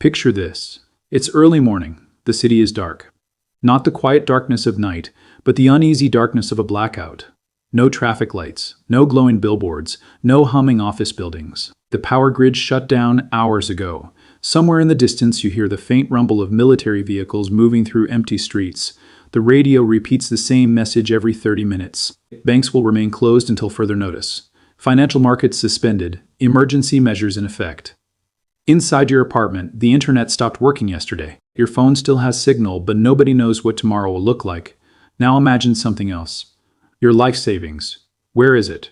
Picture this. It's early morning. The city is dark. Not the quiet darkness of night, but the uneasy darkness of a blackout. No traffic lights, no glowing billboards, no humming office buildings. The power grid shut down hours ago. Somewhere in the distance you hear the faint rumble of military vehicles moving through empty streets. The radio repeats the same message every 30 minutes. Banks will remain closed until further notice. Financial markets suspended. Emergency measures in effect. Inside your apartment, the internet stopped working yesterday. Your phone still has signal, but nobody knows what tomorrow will look like. Now imagine something else. Your life savings. Where is it?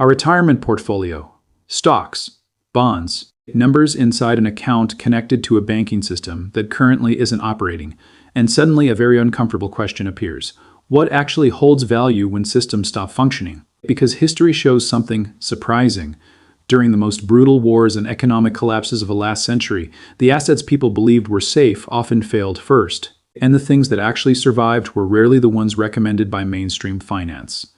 Our retirement portfolio. Stocks. Bonds. Numbers inside an account connected to a banking system that currently isn't operating. And suddenly a very uncomfortable question appears. What actually holds value when systems stop functioning? Because history shows something surprising. During the most brutal wars and economic collapses of the last century, the assets people believed were safe often failed first, and the things that actually survived were rarely the ones recommended by mainstream finance.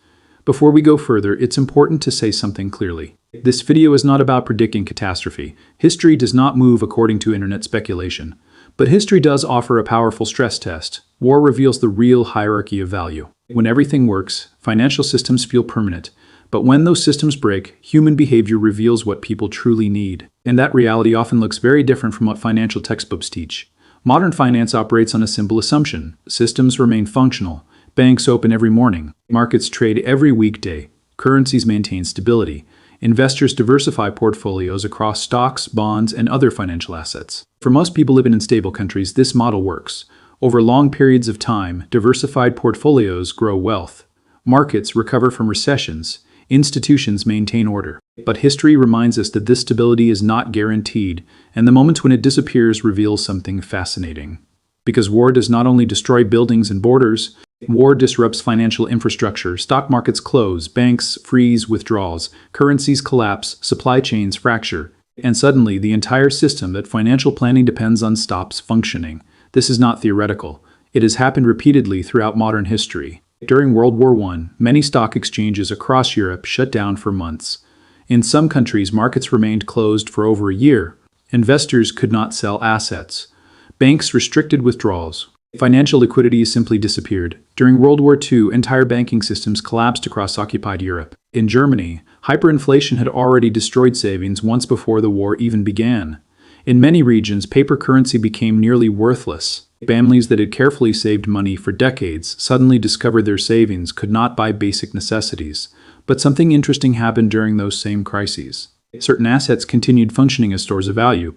Before we go further, it's important to say something clearly. This video is not about predicting catastrophe. History does not move according to internet speculation. But history does offer a powerful stress test. War reveals the real hierarchy of value. When everything works, financial systems feel permanent. But when those systems break, human behavior reveals what people truly need. And that reality often looks very different from what financial textbooks teach. Modern finance operates on a simple assumption. Systems remain functional. Banks open every morning. Markets trade every weekday. Currencies maintain stability. Investors diversify portfolios across stocks, bonds, and other financial assets. For most people living in stable countries, this model works. Over long periods of time, diversified portfolios grow wealth. Markets recover from recessions. Institutions maintain order. But history reminds us that this stability is not guaranteed, and the moment when it disappears reveals something fascinating. Because war does not only destroy buildings and borders, war disrupts financial infrastructure. Stock markets close, banks freeze withdrawals, currencies collapse, supply chains fracture, and suddenly the entire system that financial planning depends on stops functioning. This is not theoretical. It has happened repeatedly throughout modern history. During World War I, many stock exchanges across Europe shut down for months. In some countries, markets remained closed for over a year. Investors could not sell assets. Banks restricted withdrawals. Financial liquidity simply disappeared. During World War II, entire banking systems collapsed across occupied Europe. In Germany, hyperinflation had already destroyed savings once before the war even began. In many regions, paper currency became nearly worthless. Families that had carefully saved money for decades suddenly discovered their savings could not buy basic necessities. But something interesting happened during those same crises. Certain assets continued functioning as stores of value.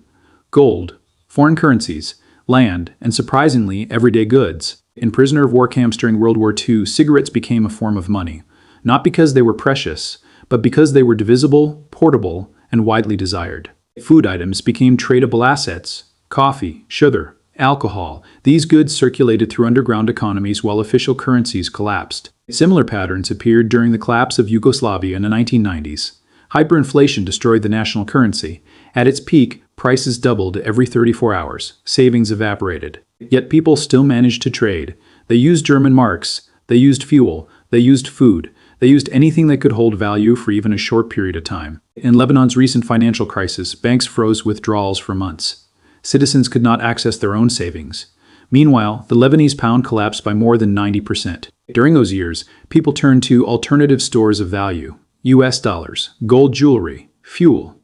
Gold, foreign currencies, land, and surprisingly, everyday goods. In prisoner of war camps during World War II, cigarettes became a form of money. Not because they were precious, but because they were divisible, portable, and widely desired. Food items became tradable assets. Coffee, sugar, alcohol. These goods circulated through underground economies while official currencies collapsed. Similar patterns appeared during the collapse of Yugoslavia in the 1990s. Hyperinflation destroyed the national currency. At its peak, prices doubled every 34 hours. Savings evaporated. Yet people still managed to trade. They used German marks. They used fuel. They used food. They used anything that could hold value for even a short period of time. In Lebanon's recent financial crisis, banks froze withdrawals for months. Citizens could not access their own savings. Meanwhile, the Lebanese pound collapsed by more than 90%. During those years, people turned to alternative stores of value. US dollars, gold jewelry, fuel,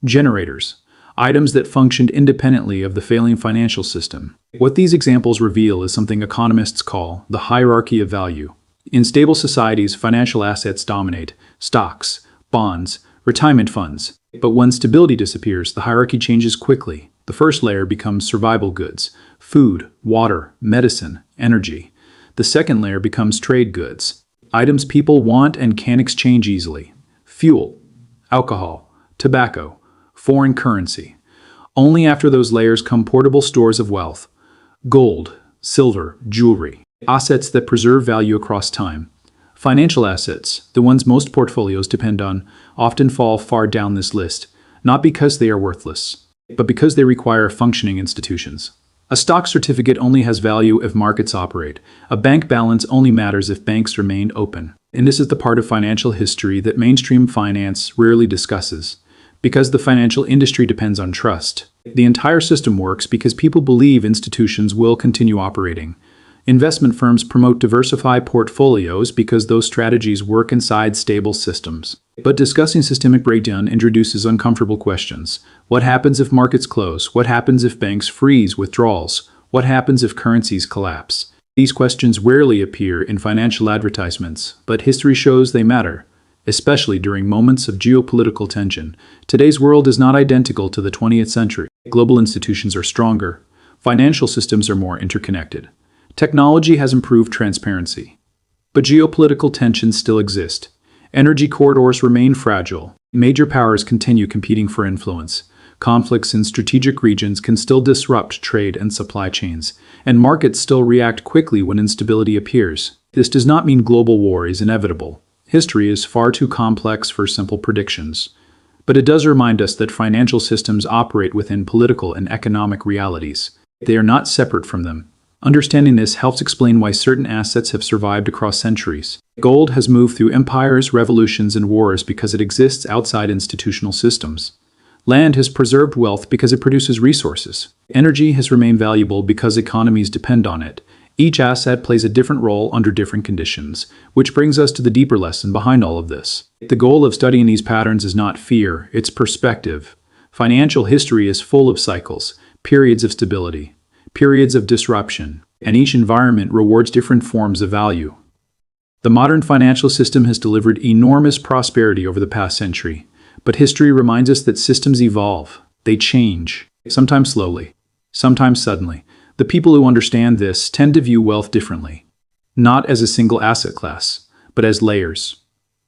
generators, items that functioned independently of the failing financial system. What these examples reveal is something economists call the hierarchy of value. In stable societies, financial assets dominate: stocks, bonds, retirement funds. But when stability disappears, the hierarchy changes quickly. The first layer becomes survival goods: food, water, medicine, energy. The second layer becomes trade goods: items people want and can exchange easily. Fuel, alcohol, tobacco, foreign currency. Only after those layers come portable stores of wealth: gold, silver, jewelry. Assets that preserve value across time. Financial assets, the ones most portfolios depend on, often fall far down this list, not because they are worthless, but because they require functioning institutions. A stock certificate only has value if markets operate. A bank balance only matters if banks remain open. And this is the part of financial history that mainstream finance rarely discusses. because the financial industry depends on trust. The entire system works because people believe institutions will continue operating. Investment firms promote diversified portfolios because those strategies work inside stable systems. But discussing systemic breakdown introduces uncomfortable questions. What happens if markets close? What happens if banks freeze withdrawals? What happens if currencies collapse? These questions rarely appear in financial advertisements, but history shows they matter, especially during moments of geopolitical tension. Today's world is not identical to the 20th century. Global institutions are stronger. Financial systems are more interconnected. Technology has improved transparency. But geopolitical tensions still exist. Energy corridors remain fragile. Major powers continue competing for influence. Conflicts in strategic regions can still disrupt trade and supply chains, and markets still react quickly when instability appears. This does not mean global war is inevitable. History is far too complex for simple predictions. But it does remind us that financial systems operate within political and economic realities. They are not separate from them. Understanding this helps explain why certain assets have survived across centuries. Gold has moved through empires, revolutions, and wars because it exists outside institutional systems. Land has preserved wealth because it produces resources. Energy has remained valuable because economies depend on it. Each asset plays a different role under different conditions, which brings us to the deeper lesson behind all of this. The goal of studying these patterns is not fear, it's perspective. Financial history is full of cycles, periods of stability, periods of disruption, and each environment rewards different forms of value. The modern financial system has delivered enormous prosperity over the past century, but history reminds us that systems evolve. They change, sometimes slowly, sometimes suddenly. The people who understand this tend to view wealth differently, not as a single asset class, but as layers.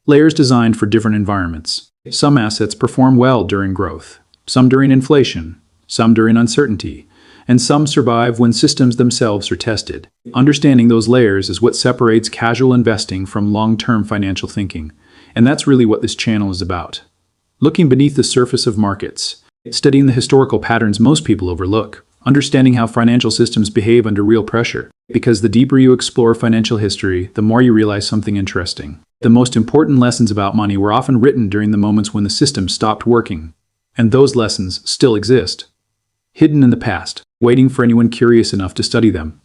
Layers designed for different environments. Some assets perform well during growth, some during inflation, some during uncertainty, and some survive when systems themselves are tested. Understanding those layers is what separates casual investing from long-term financial thinking, and that's really what this channel is about. Looking beneath the surface of markets, studying the historical patterns most people overlook, understanding how financial systems behave under real pressure. Because the deeper you explore financial history, the more you realize something interesting. The most important lessons about money were often written during the moments when the system stopped working, and those lessons still exist, hidden in the past, waiting for anyone curious enough to study them.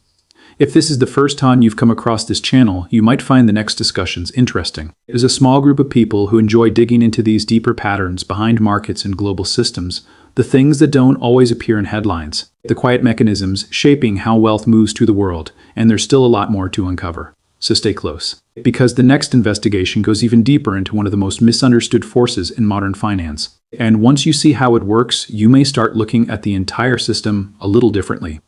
If this is the first time you've come across this channel, you might find the next discussions interesting. There's a small group of people who enjoy digging into these deeper patterns behind markets and global systems, the things that don't always appear in headlines, the quiet mechanisms shaping how wealth moves through the world, and there's still a lot more to uncover. So stay close, because the next investigation goes even deeper into one of the most misunderstood forces in modern finance. And once you see how it works, you may start looking at the entire system a little differently.